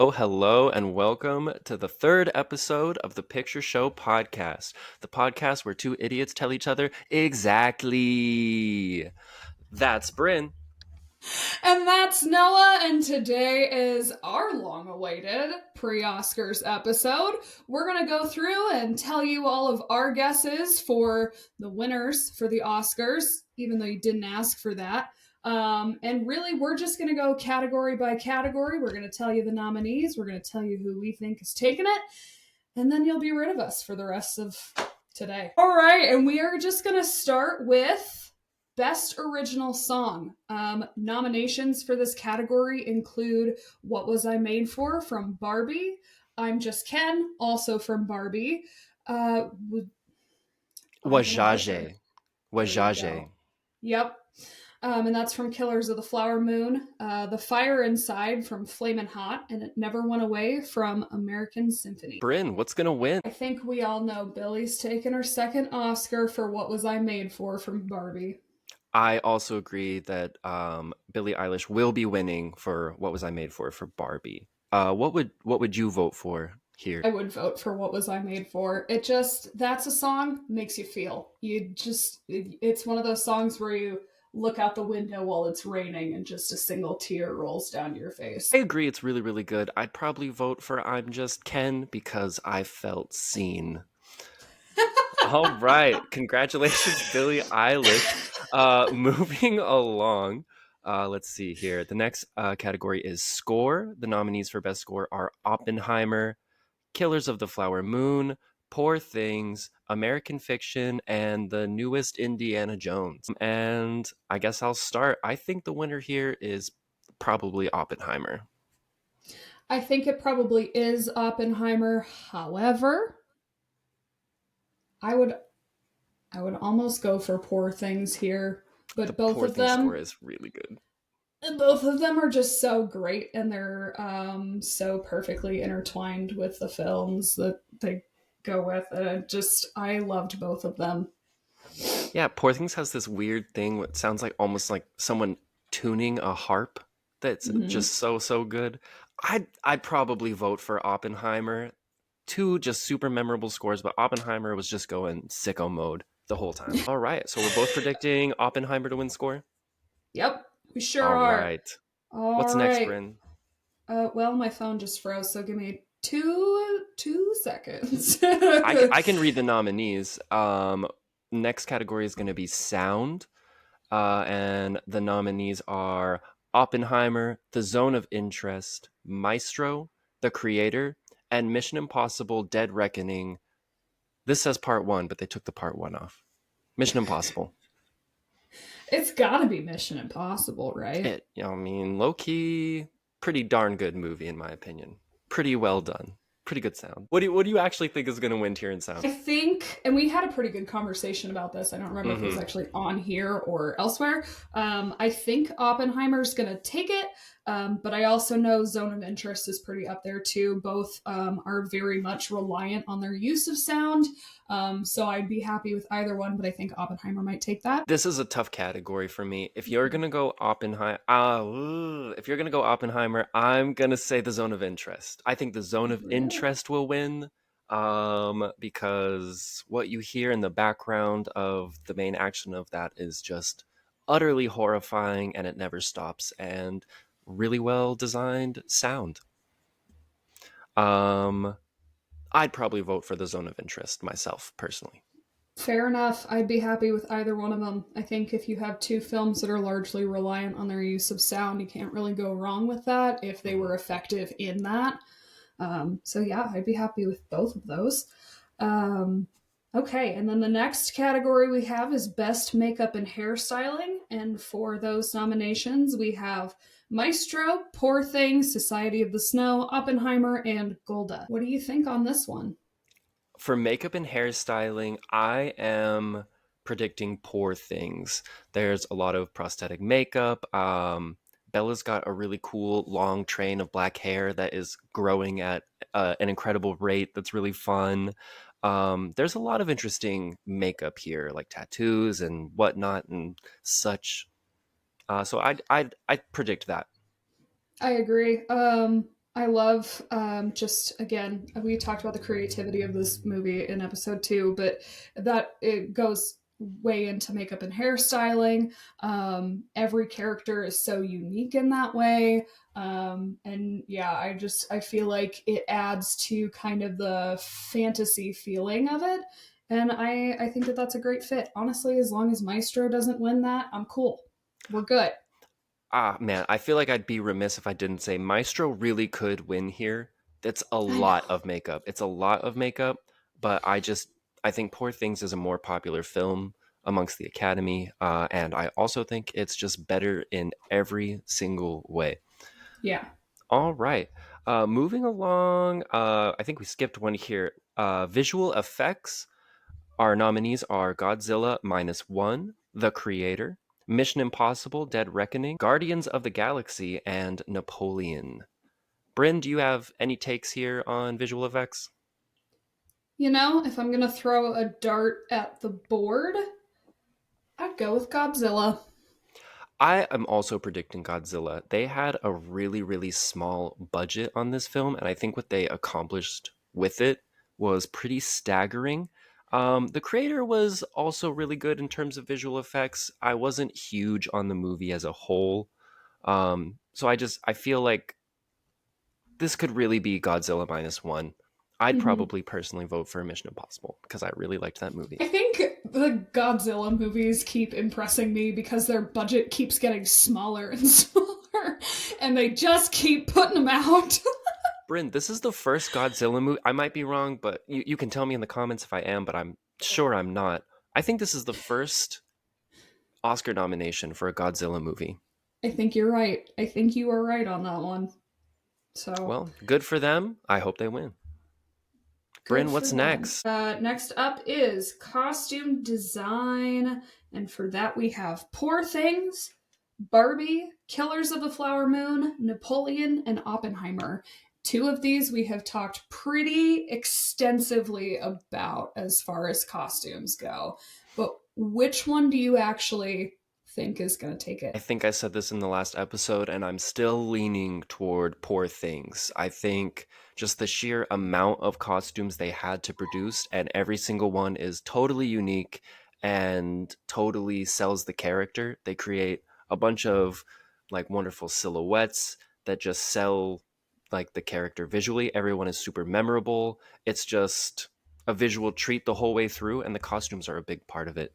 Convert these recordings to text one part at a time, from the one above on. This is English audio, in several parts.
Oh, hello, and welcome to the third episode of the Picture Show podcast, the podcast where two idiots tell each other exactly. That's Bryn. And that's Noah, and today is our long awaited pre Oscars episode. We're going to go through and tell you all of our guesses for the winners for the Oscars, even though you didn't ask for that. And really, we're just going to go category by category. We're going to tell you the nominees, we're going to tell you who we think is taking it, and then you'll be rid of us for the rest of today. All right, and we are just going to start with Best Original Song. Nominations for this category include What Was I Made For from Barbie, I'm Just Ken, also from Barbie. I'm going to butcher. Wajaje. There you Wajaje. go. Yep. And that's from Killers of the Flower Moon. The Fire Inside from Flamin' Hot, and It Never Went Away from American Symphony. Bryn, what's going to win? I think we all know Billy's taking her second Oscar for What Was I Made For from Barbie. I also agree that Billie Eilish will be winning for What Was I Made For Barbie. What would you vote for here? I would vote for What Was I Made For. That's a song, makes you feel. It's one of those songs where you look out the window while it's raining and just a single tear rolls down your face. I agree, it's really, really good. I'd probably vote for I'm Just Ken because I felt seen. All right. Congratulations, Billie Eilish. Moving along. Let's see here. The next category is score. The nominees for best score are Oppenheimer, Killers of the Flower Moon, Poor Things, American Fiction, and the newest Indiana Jones. And I guess I'll start. I think the winner here is probably Oppenheimer. I think it probably is Oppenheimer. However, I would almost go for Poor Things here, The but Poor Things score is really good. both of them are just so great, and they're so perfectly intertwined with the films that they go with. And I loved both of them. Yeah, Poor Things has this weird thing what sounds like almost like someone tuning a harp that's Mm-hmm. just so good. I'd probably vote for Oppenheimer. Two just super memorable scores, but Oppenheimer was just going sicko mode the whole time. All right, so we're both predicting Oppenheimer to win score. Yep, we sure All are. right. All What's next, right. Bryn? Well, my phone just froze, so give me two seconds. I can read the nominees. Next category is going to be sound. And the nominees are Oppenheimer, The Zone of Interest, Maestro, The Creator, and Mission Impossible Dead Reckoning. This says part one, but they took the part one off. Mission Impossible. It's gotta be Mission Impossible, right? I mean, low key, pretty darn good movie in my opinion. Pretty well done. Pretty good sound. What do you actually think is going to win here in sound? I think, and we had a pretty good conversation about this. I don't remember if it was Mm-hmm. actually on here or elsewhere. I think Oppenheimer's going to take it, but I also know Zone of Interest is pretty up there too. Both are very much reliant on their use of sound. So I'd be happy with either one, but I think Oppenheimer might take that. This is a tough category for me. If you're gonna go Oppenheimer, I'm gonna say the Zone of Interest. I think the Zone of Really? Interest will win, because what you hear in the background of the main action of that is just utterly horrifying, and it never stops, and really well designed sound. Um, I'd probably vote for the Zone of Interest myself, personally. Fair enough. I'd be happy with either one of them. I think if you have two films that are largely reliant on their use of sound, you can't really go wrong with that if they Mhm. were effective in that. So yeah, I'd be happy with both of those. Um, okay, and then the next category we have is best makeup and hairstyling, and for those nominations we have Maestro, Poor Things, Society of the Snow, Oppenheimer, and Golda. What do you think on this one? For makeup and hairstyling, I am predicting Poor Things. There's a lot of prosthetic makeup. Bella's got a really cool long train of black hair that is growing at an incredible rate. That's really fun. There's a lot of interesting makeup here, like tattoos and whatnot and such. So I'd predict that. I agree. I love just again, we talked about the creativity of this movie in episode 2, but that it goes way into makeup and hairstyling. Every character is so unique in that way. And yeah, I feel like it adds to kind of the fantasy feeling of it. And I think that that's a great fit. Honestly, as long as Maestro doesn't win that, I'm cool. We're good. Ah, man, I feel like I'd be remiss if I didn't say Maestro really could win here. That's a I know. lot of makeup. It's a lot of makeup, but I think Poor Things is a more popular film amongst the Academy, and I also think it's just better in every single way. Yeah. All right. Moving along, I think we skipped one here. Visual effects. Our nominees are Godzilla minus one, The Creator, Mission Impossible Dead Reckoning, Guardians of the Galaxy, and Napoleon. Bryn, do you have any takes here on visual effects? You know, if I'm gonna throw a dart at the board, I'd go with Godzilla. I am also predicting Godzilla. They had a really, really small budget on this film, and I think what they accomplished with it was pretty staggering. The creator was also really good in terms of visual effects. I wasn't huge on the movie as a whole. So I feel like this could really be Godzilla minus one. I'd Mm-hmm. probably personally vote for Mission Impossible because I really liked that movie. I think the Godzilla movies keep impressing me because their budget keeps getting smaller and smaller, and they just keep putting them out. Bryn, this is the first Godzilla movie. I might be wrong, but you can tell me in the comments if I am, but I'm sure I'm not. I think this is the first Oscar nomination for a Godzilla movie. I think you're right. I think you are right on that one. So Well, good for them. I hope they win. good Bryn, for what's them. next? Next up is costume design. And for that, we have Poor Things, Barbie, Killers of the Flower Moon, Napoleon, and Oppenheimer. Two of these we have talked pretty extensively about as far as costumes go. But which one do you actually think is going to take I it? think I said this in the last episode, and I'm still leaning toward Poor Things. I think just the sheer amount of costumes they had to produce, and every single one is totally unique and totally sells the character. They create a bunch of like wonderful silhouettes that just sell like the character visually. Everyone is super memorable. It's just a visual treat the whole way through, and the costumes are a big part of it.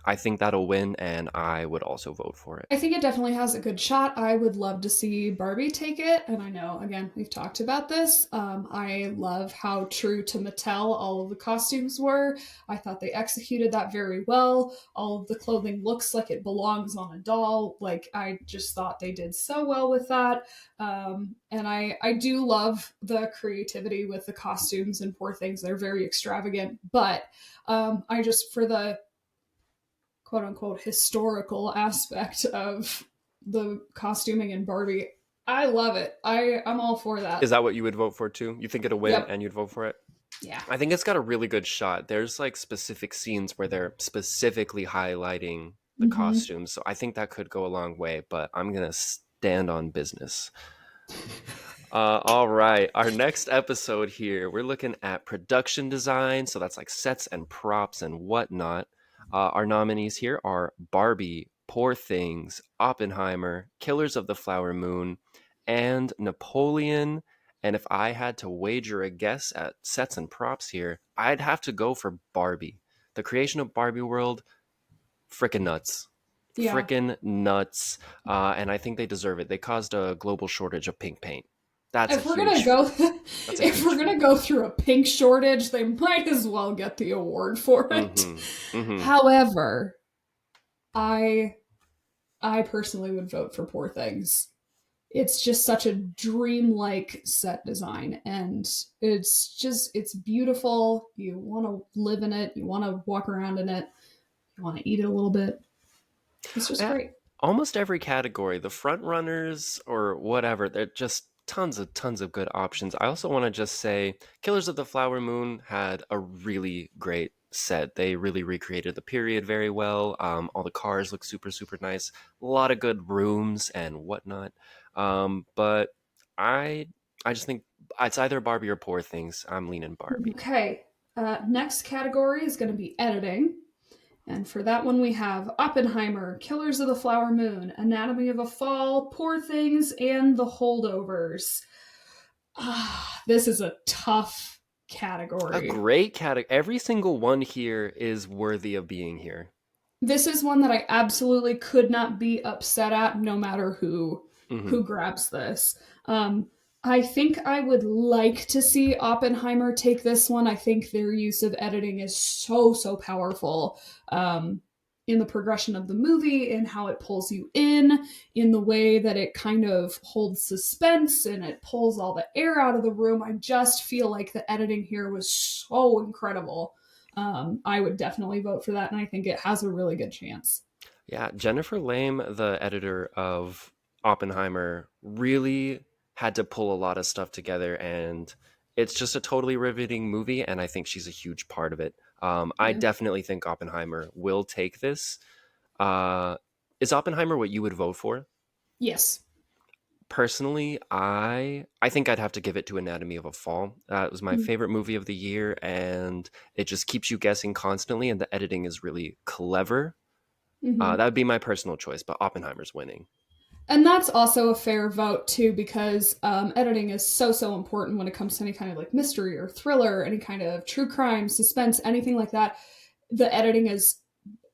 I think that'll win, and I would also vote for it. I think it definitely has a good shot. I would love to see Barbie take it. And I know, again, we've talked about this. I love how true to Mattel all of the costumes were. I thought they executed that very well. All of the clothing looks like it belongs on a doll. Like, I just thought they did so well with that. And I do love the creativity with the costumes and Poor Things. They're very extravagant. But I just, for the quote unquote historical aspect of the costuming in Barbie. I love it. I'm all for Is that. that what you would vote for too? You think it'll win Yep. and you'd vote for it? Yeah. I think it's got a really good shot. There's like specific scenes where they're specifically highlighting the Mm-hmm. costumes. So I think that could go a long way, but I'm going to stand on business. All right. Our next episode here, we're looking at production design. So that's like sets and props and whatnot. Our nominees here are Barbie, Poor Things, Oppenheimer, Killers of the Flower Moon, and Napoleon. And if I had to wager a guess at sets and props here, I'd have to go for Barbie. The creation of Barbie World, frickin' nuts. Yeah. Frickin' nuts. And I think they deserve it. They caused a global shortage of pink paint. That's a If we're gonna huge go that's a if huge we're gonna feat. go through a pink shortage, they might as well get the award for it. Mm-hmm. Mm-hmm. However, I I personally would vote for Poor Things. It's just such a dreamlike set design, and it's beautiful. You want to live in it, you want to walk around in it, you want to eat it a little bit. It's just Yeah, great. almost every category, the front runners or whatever, they're just tons of good options. I also want to just say Killers of the Flower Moon had a really great set. They really recreated the period very well. All the cars look super nice. A lot of good rooms and whatnot. But I I just think it's either Barbie or Poor Things. I'm leaning Barbie. Okay. Next category is going to be editing. And for that one, we have Oppenheimer, Killers of the Flower Moon, Anatomy of a Fall, Poor Things, and The Holdovers. This is a tough A category. great category. Every single one here is worthy of being here. This is one that I absolutely could not be upset at, no matter Hmm. who grabs this. I think I would like to see Oppenheimer take this one. I think their use of editing is so powerful, um, in the progression of the movie, in how it pulls you in the way that it kind of holds suspense and it pulls all the air out of the room. I just feel like the editing here was so incredible. I would definitely vote for that, and I think it has a really good chance. Yeah, Jennifer Lame, the editor of Oppenheimer, really had to pull a lot of stuff together, and it's just a totally riveting movie, and I think she's a huge part of it. I Yeah. definitely think Oppenheimer will take this. Uh, is Oppenheimer what you would vote for? Yes. Personally, I think I'd have to give it to Anatomy of a Fall. It was my favorite movie of the year, and it just keeps you guessing constantly, and the editing is really clever. Mm-hmm. That would be my personal choice, but Oppenheimer's winning. And that's also a fair vote too, because editing is so important when it comes to any kind of like mystery or thriller, any kind of true crime, suspense, anything like that. The editing is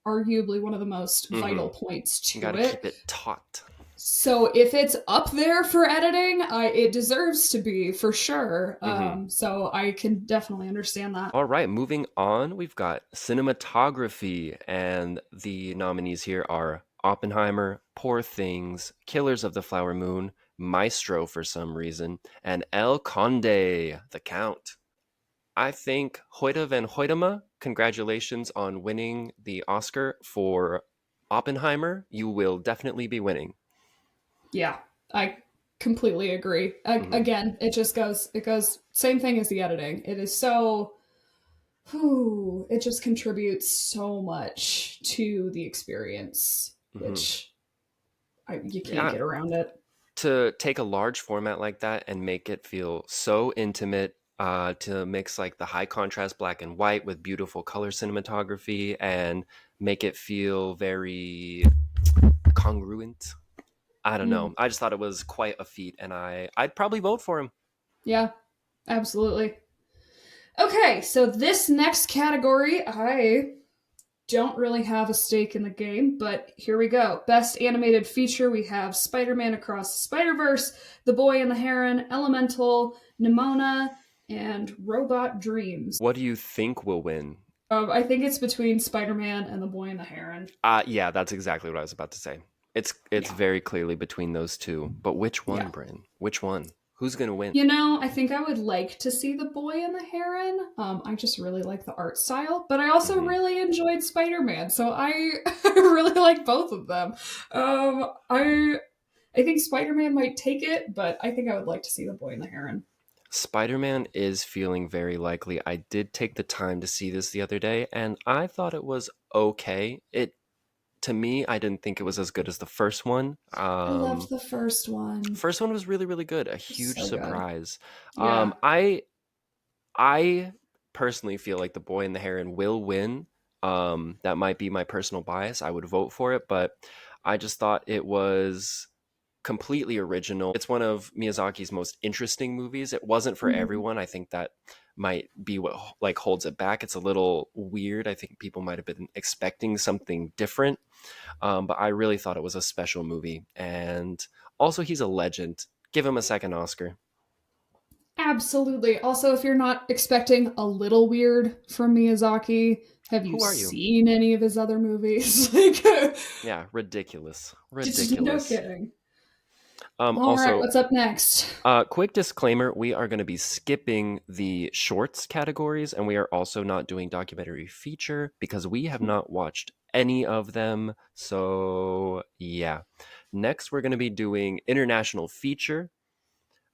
arguably one of the most Hmm. vital points You got to to it. keep it taut. So if it's up there for editing, it deserves to be for sure. Hmm. So I can definitely understand that. All right, moving on, we've got cinematography, and the nominees here are Oppenheimer, Poor Things, Killers of the Flower Moon, Maestro for some reason, and El Conde, the Count. I think Hoyte van Hoytema, congratulations on winning the Oscar for Oppenheimer. You will definitely be winning. Yeah, I completely agree. Hmm. Again, it goes same thing as the editing. It is so whew, it just contributes so much to the experience, Hmm. which you can't Yeah, get around it. to take a large format like that and make it feel so intimate, to mix like the high contrast black and white with beautiful color cinematography and make it feel very congruent. I don't Mm, know. I just thought it was quite a feat, and I'd probably vote for him. yeah, absolutely. Okay, so this next category, I don't really have a stake in the game, but here we go. Best animated feature, we have Spider Man Across the Spider Verse, The Boy and the Heron, Elemental, Nimona, and Robot Dreams. What do you think will win? I think it's between Spider Man and The Boy and the Heron. Yeah, that's exactly what I was about to say. It's Yeah, very clearly between those two, but which one, yeah. Bryn? Which one? Who's gonna win? I think I would like to see The Boy and the Heron. I just really like the art style, but I also Hmm. really enjoyed Spider Man, so I I really like both of them. I think Spider Man might take it, but I think I would like to see The Boy and the Heron. Spider-Man is feeling very likely. I did take the time to see this the other day, and I thought it was okay. It To me, I didn't think it was as good as the first one. I loved the first one. First one was really, really good. A It's huge so good. surprise. Yeah. I personally feel like The Boy and the Heron will win. That might be my personal bias. I would vote for it, but I just thought it was completely original. It's one of Miyazaki's most interesting movies. It wasn't for Mhm. everyone. I think that might be what like holds it back. It's a little weird. I think people might have been expecting something different. But I really thought it was a special movie. And also, he's a legend. Give him a second Oscar. Absolutely. Also, if you're not expecting a little weird from Miyazaki, have you Who are you? seen any of his other movies? Like, Yeah, ridiculous. just no Ridiculous. kidding. All right, Also, what's up next? quick disclaimer, we are going to be skipping the shorts categories, and we are also not doing documentary feature because we have not watched any of them. So, yeah. Next, we're going to be doing international feature.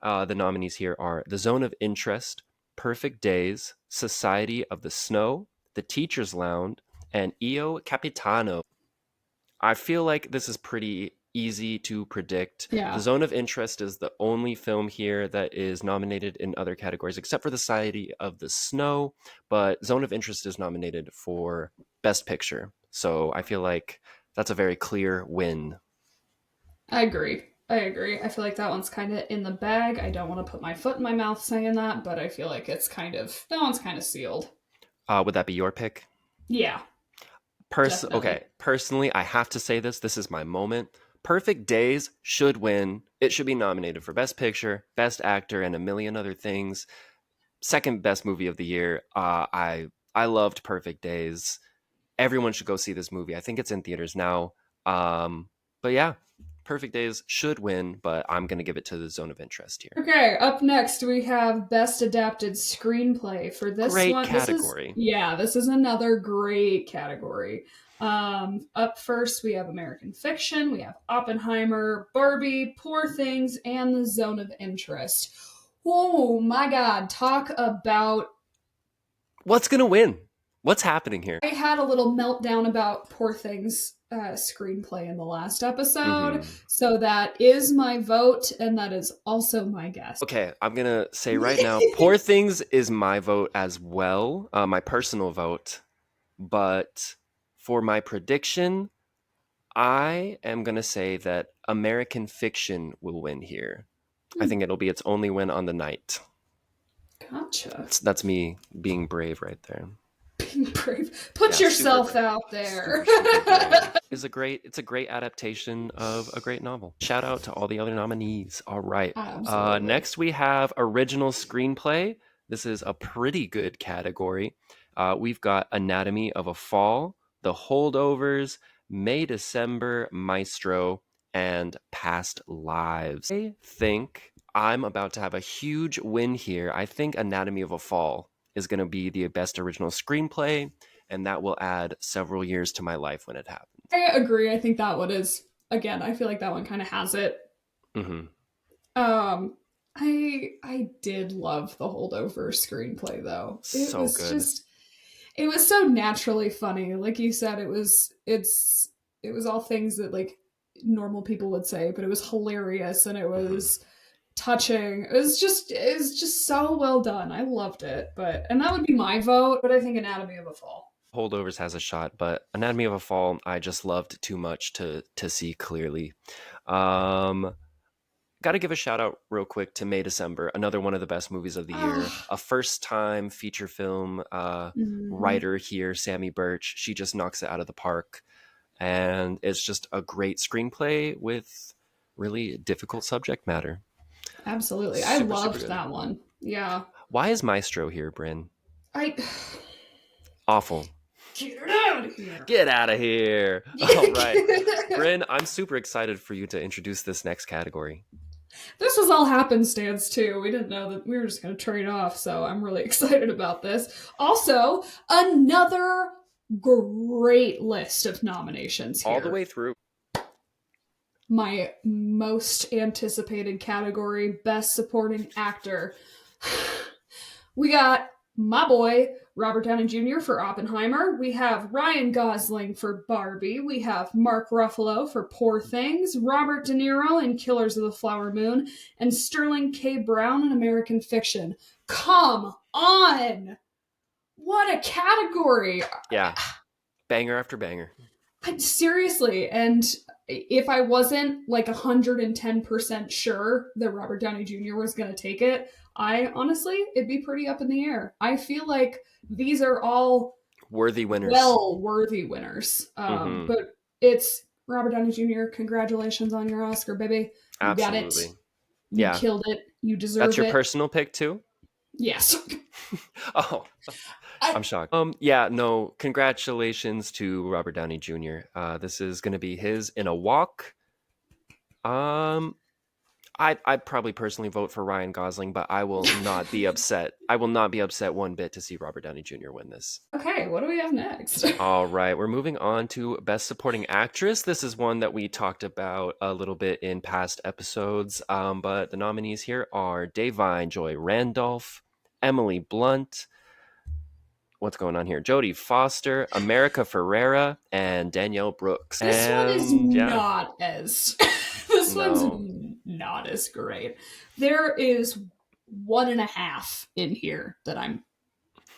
The nominees here are The Zone of Interest, Perfect Days, Society of the Snow, The Teacher's Lounge, and Io Capitano. I feel like this is pretty easy to predict. The Yeah, Zone of Interest is the only film here that is nominated in other categories, except for The Society of the Snow. But Zone of Interest is nominated for Best Picture. So I feel like that's a very clear win. I agree. I agree. I feel like that one's kind of in the bag. I don't want to put my foot in my mouth saying that, but I feel like that one's kind of sealed. Would that be your pick? Yeah, Okay, definitely. personally, I have to say this. This is my moment. Perfect Days should win. It should be nominated for Best Picture, Best Actor, and a million other things. Second best movie of the year. I loved Perfect Days. Everyone should go see this movie. I think it's in theaters now. But yeah, Perfect Days should win, but I'm gonna give it to The Zone of Interest here. Okay, up next we have Best Adapted Screenplay. For this Great one, category. this is another great category. Up first, we have American Fiction, we have Oppenheimer, Barbie, Poor Things, and The Zone of Interest. Oh my God, talk about. What's gonna win? What's happening here? I had a little meltdown about Poor Things screenplay in the last episode, Mm-hmm. so that is my vote, and that is also my guess. Okay, I'm gonna say right now, Poor Things is my vote as well, my personal vote. But for my prediction, I am gonna say that American Fiction will win here. I think it'll be its only win on the night. Gotcha. That's me being brave right there. Being brave. Put Yeah, yourself super out there. super brave. It's a great adaptation of a great novel. Shout out to all the other nominees. All right. Absolutely. Next we have original screenplay. This is a pretty good category. We've got Anatomy of a Fall, The Holdovers, May December, Maestro, and Past Lives. I think I'm about to have a huge win here. I think Anatomy of a Fall is going to be the best original screenplay, and that will add several years to my life when it happens. I agree. I think that one is, again, I feel like that one kind of has it. Mm-hmm. I did love the holdover screenplay though. It So was good. just it was so naturally funny. Like you said, it was all things that like normal people would say, but it was hilarious and it Mm-hmm. was touching. It was just so well done. I loved it. And that would be my vote, but I think Anatomy of a Fall. Holdovers has a shot, but Anatomy of a Fall I just loved too much to see clearly. Um, Got to give a shout out real quick to May December, another one of the best movies of the year. Ah, A first time feature film mhm. writer here, Sammy Birch. She just knocks it out of the park. And it's just a great screenplay with really difficult subject matter. Absolutely. I Super, super loved good. that one. Yeah. Why is Maestro here, Bryn? I Awful. get it out of here. Get out of here. All right. Bryn, I'm super excited for you to introduce this next category. This was all happenstance too. We didn't know that we were just going to trade off, so I'm really excited about this. Also, another great list of nominations All the here. way through. My most anticipated category, Best Supporting Actor. We got my boy Robert Downey Jr. for Oppenheimer. We have Ryan Gosling for Barbie. We have Mark Ruffalo for Poor Things, Robert De Niro in Killers of the Flower Moon, and Sterling K. Brown in American Fiction. Come on! What a category! Yeah. Banger after banger. Seriously, and if I wasn't like 110% sure that Robert Downey Jr. was going to take it, I honestly, it'd be pretty up in the air. I feel like these are all Worthy winners. well worthy winners. Mm-hmm. But it's Robert Downey Jr. Congratulations on your Oscar, baby. You got it. Absolutely. You Yeah. killed it. You deserve That's your it. personal pick too? Yes. Oh, I'm shocked. Yeah, no, congratulations to Robert Downey Jr. This is going to be his in a walk. I'd probably personally vote for Ryan Gosling, but I will not be upset. I will not be upset one bit to see Robert Downey Jr. win this. Okay, what do we have next? All right, we're moving on to Best Supporting Actress. This is one that we talked about a little bit in past episodes, but the nominees here are Da'Vine Joy Randolph, Emily Blunt, what's going on here? Jodie Foster, America Ferrera, and Danielle Brooks. This one is And yeah, not as this one's no, not as great. There is 1.5 in here that I'm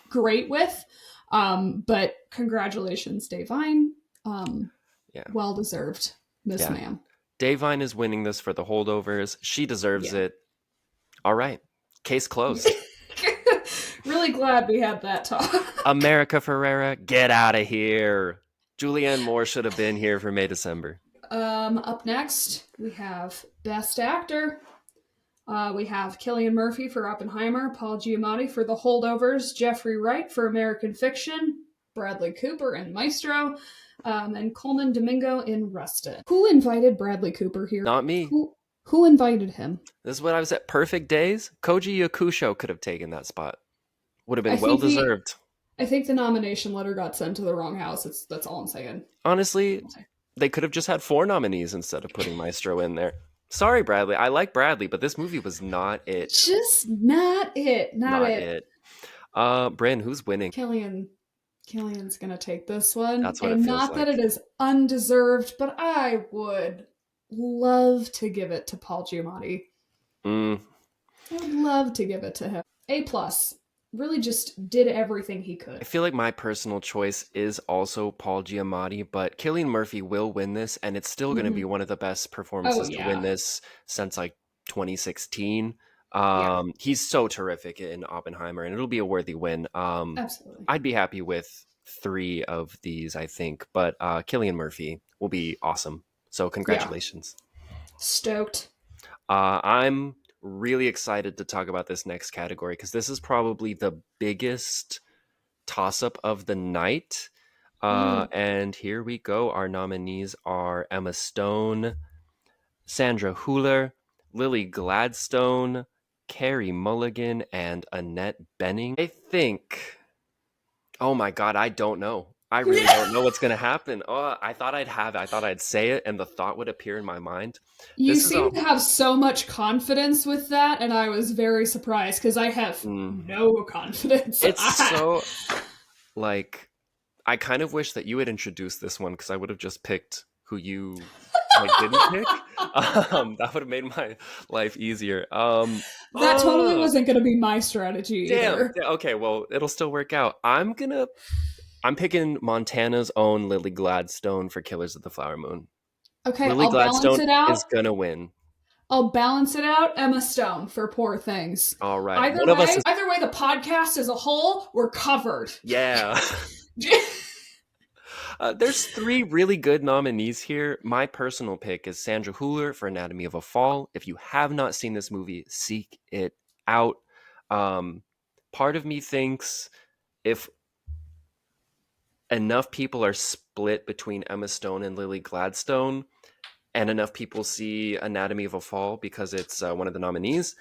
great with. But congratulations, Davine. yeah, Well deserved, Miss yeah. Ma'am. Davine is winning this for the holdovers. She deserves Yeah. it. All right, case closed. Really glad we had that talk. America Ferrera, get out of here. Julianne Moore should have been here for May December. Up next, we have Best Actor. We have Cillian Murphy for Oppenheimer, Paul Giamatti for The Holdovers, Jeffrey Wright for American Fiction, Bradley Cooper in Maestro, and Coleman Domingo in Rustin. Who invited Bradley Cooper here? Not me. Who invited him? This is what I was at. Perfect Days. Koji Yakusho could have taken that spot. Would have been well deserved. I think the nomination letter got sent to the wrong house. That's all I'm saying. Honestly, they could have just had 4 nominees instead of putting Maestro in there. Sorry, Bradley. I like Bradley, but this movie was not it. Just not it. Not it. Bryn, who's winning? Cillian's gonna take this one. That's what and it feels not like. that it is undeserved, but I would love to give it to Paul Giamatti. I would love to give it to him. A+. Really just did everything he could. I feel like my personal choice is also Paul Giamatti, but Cillian Murphy will win this, and it's still going to be one of the best performances to win this since like 2016. He's so terrific in Oppenheimer, and it'll be a worthy win. Absolutely. I'd be happy with 3 of these, I think, but Cillian Murphy will be awesome. So congratulations. Yeah. Stoked. I'm really excited to talk about this next category because this is probably the biggest toss-up of the night. And here we go. Our nominees are Emma Stone, Sandra Hüller, Lily Gladstone, Carey Mulligan, and Annette Bening. I think... Oh my God, I don't know. I really don't know what's going to happen. Oh, I thought I'd have it. I thought I'd say it, and the thought would appear in my mind. You seem to have so much confidence with that, and I was very surprised because I have no confidence. It's so, like, I kind of wish that you had introduced this one because I would have just picked who you didn't pick. That would have made my life easier. That totally wasn't going to be my strategy either. Okay, well, it'll still work out. I'm picking Montana's own Lily Gladstone for Killers of the Flower Moon. Okay, Lily I'll Gladstone balance it out. is gonna win. I'll balance it out. Emma Stone for Poor Things. All right. Either way, the podcast as a whole, we're covered. Yeah. There's 3 really good nominees here. My personal pick is Sandra Hüller for Anatomy of a Fall. If you have not seen this movie, seek it out. Part of me thinks if enough people are split between Emma Stone and Lily Gladstone, and enough people see Anatomy of a Fall because it's one of the nominees,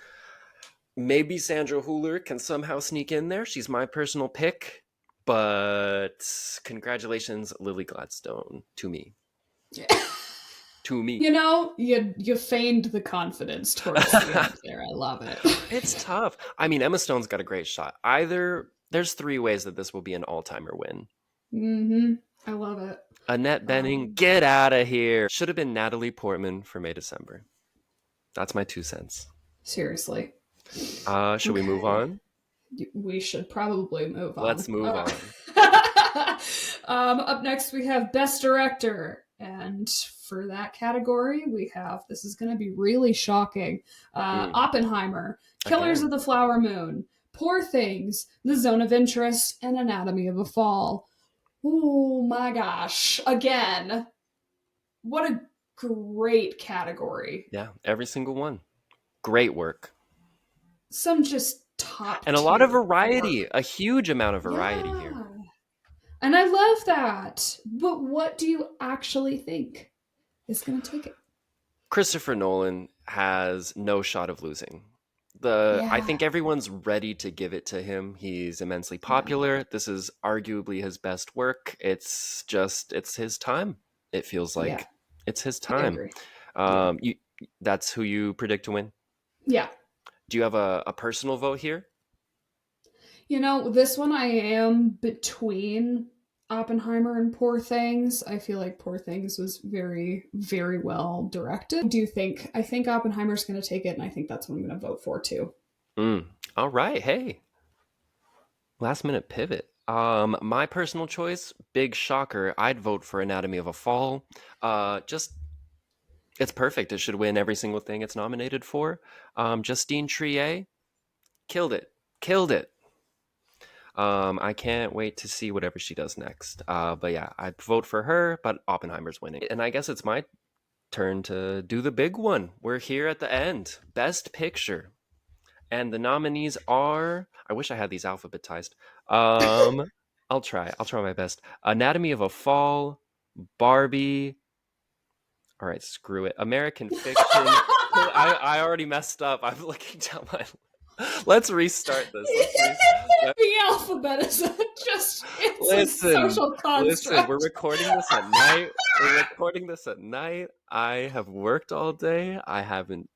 maybe Sandra Hüller can somehow sneak in there. She's my personal pick, but congratulations, Lily Gladstone, to me. To me. You know, you feigned the confidence towards the end there. I love it. It's tough. I mean, Emma Stone's got a great shot. There's 3 ways that this will be an all-timer win. I love it. Annette Bening, get out of here. Should have been Natalie Portman for May December. That's my 2 cents. Seriously. Should we move on? We should probably move on. Let's move on. Up next, we have Best Director. And for that category, we have, this is going to be really shocking, Oppenheimer, Killers of the Flower Moon, Poor Things, The Zone of Interest, and Anatomy of a Fall. Oh my gosh. Again, what a great category. Yeah, every single one. Great work. Some just top and a lot of variety, a huge amount of variety here. And I love that. But what do you actually think is going to take it? Christopher Nolan has no shot of losing. I think everyone's ready to give it to him. He's immensely popular. This is arguably his best work. It's his time. It feels like it's his time. That's who you predict to win? Yeah. Do you have a personal vote here? This one I am between Oppenheimer and Poor Things. I feel like Poor Things was very, very well directed. I think Oppenheimer's going to take it, and I think that's what I'm going to vote for too. Mm. All right. Hey, last minute pivot. My personal choice, big shocker. I'd vote for Anatomy of a Fall. Just it's perfect. It should win every single thing it's nominated for. Justine Triet killed it. Killed it. I can't wait to see whatever she does next. But yeah, I'd vote for her, but Oppenheimer's winning. And I guess it's my turn to do the big one. We're here at the end. Best Picture. And the nominees are I wish I had these alphabetized. Um I'll try. I'll try my best. Anatomy of a Fall, Barbie. All right, screw it. American Fiction. I already messed up. I'm looking down my Let's restart this. The alphabet is it's a Listen, social listen, construct. we're recording this at night. We're recording this at night. I have worked all day. I haven't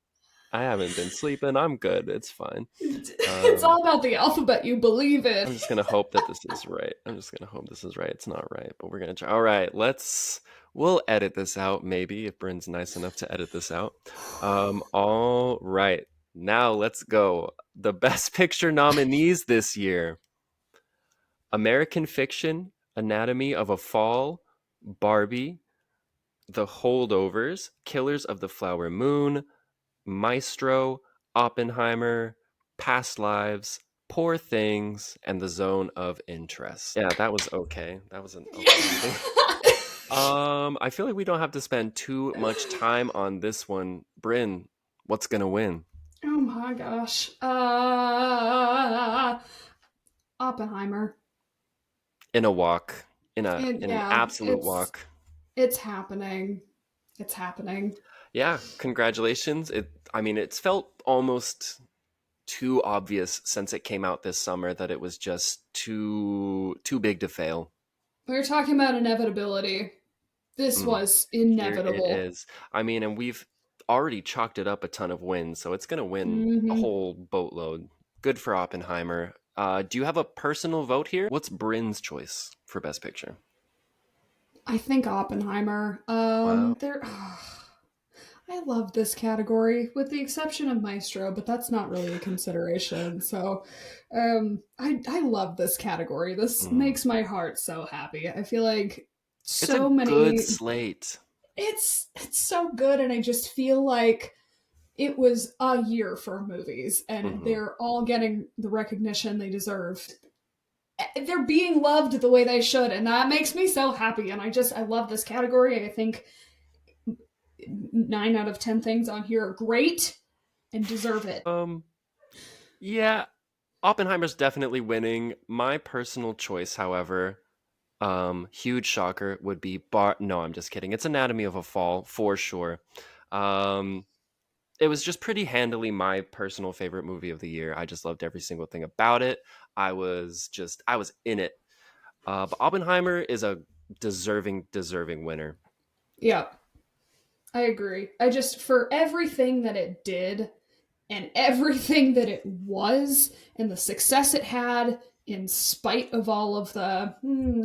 been sleeping. I'm good. It's fine. It's Um all about the alphabet you believe in. I'm just gonna hope that this is right. I'm just gonna hope this is right. It's not right, but we're gonna try. All right, we'll edit this out, maybe, if Bryn's nice enough to edit this out. All right. Now let's go. The Best Picture nominees this year. American Fiction, Anatomy of a Fall, Barbie, The Holdovers, Killers of the Flower Moon, Maestro, Oppenheimer, Past Lives, Poor Things, and The Zone of Interest. Yeah, that was okay. That was an okay meeting. I feel like we don't have to spend too much time on this one. Bryn, what's gonna win? Oh my gosh. Oppenheimer. In a walk. And In an yeah, absolute walk. it's happening. It's happening. Yeah, congratulations. It's felt almost too obvious since it came out this summer that it was just too big to fail. We were talking about inevitability. This Mm, was here it inevitable. is. And we've already chalked it up a ton of wins, so it's going to win a Hmm. whole boatload. Good for Oppenheimer. Do you have a personal vote here? What's Bryn's choice for Best Picture? I think Oppenheimer. Wow. There. I love this category, with the exception of Maestro, but that's not really a consideration. So, I love this category. This Mm. makes my heart so happy. I feel like It's a so good many. slate. It's so good, and I just feel like it was a year for movies, and Hmm. they're all getting the recognition they deserve. They're being loved the way they should, and that makes me so happy. And I love this category. I think 9 out of 10 things on here are great and deserve it. Um, yeah, Oppenheimer's definitely winning. My personal choice, however, huge shocker, would be no, I'm just kidding. It's Anatomy of a Fall for sure. Um, it was just pretty handily my personal favorite movie of the year. I just loved every single thing about it. I was in it. But Oppenheimer is a deserving winner. Yeah, I agree. For everything that it did and everything that it was and the success it had, in spite of all of the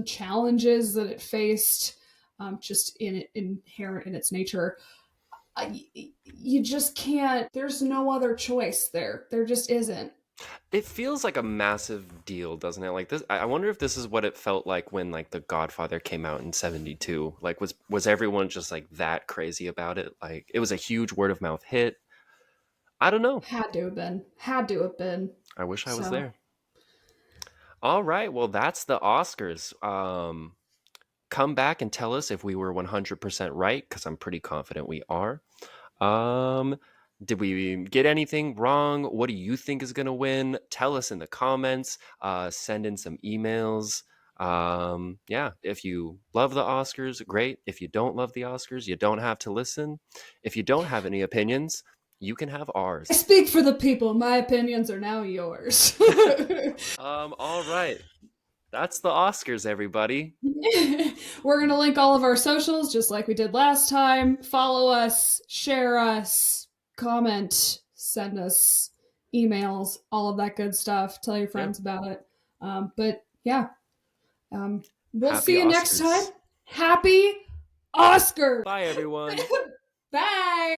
challenges that it faced, just inherent in its nature, you just can't. There's no other choice there. There just isn't. It feels like a massive deal, doesn't it? Like this, I wonder if this is what it felt like when like The Godfather came out in '72. Like, was everyone just like that crazy about it? Like, it was a huge word of mouth hit. I don't know. Had to have been. Had to have been. I wish I was So there. All right, well, that's the Oscars. Come back and tell us if we were 100% right, because I'm pretty confident we are. Um, did we get anything wrong? What do you think is going to win? Tell us in the comments. Send in some emails. Yeah, if you love the Oscars, great. If you don't love the Oscars, you don't have to listen. If you don't have any opinions, you can have I ours. speak for the people. My opinions are now yours. All right. That's the Oscars, everybody. We're going to link all of our socials just like we did last time. Follow us, share us, comment, send us emails, all of that good stuff. Tell your Yeah. friends about it. But yeah, we'll Happy see you next time. Oscars. Happy Oscars! Bye, everyone. Bye!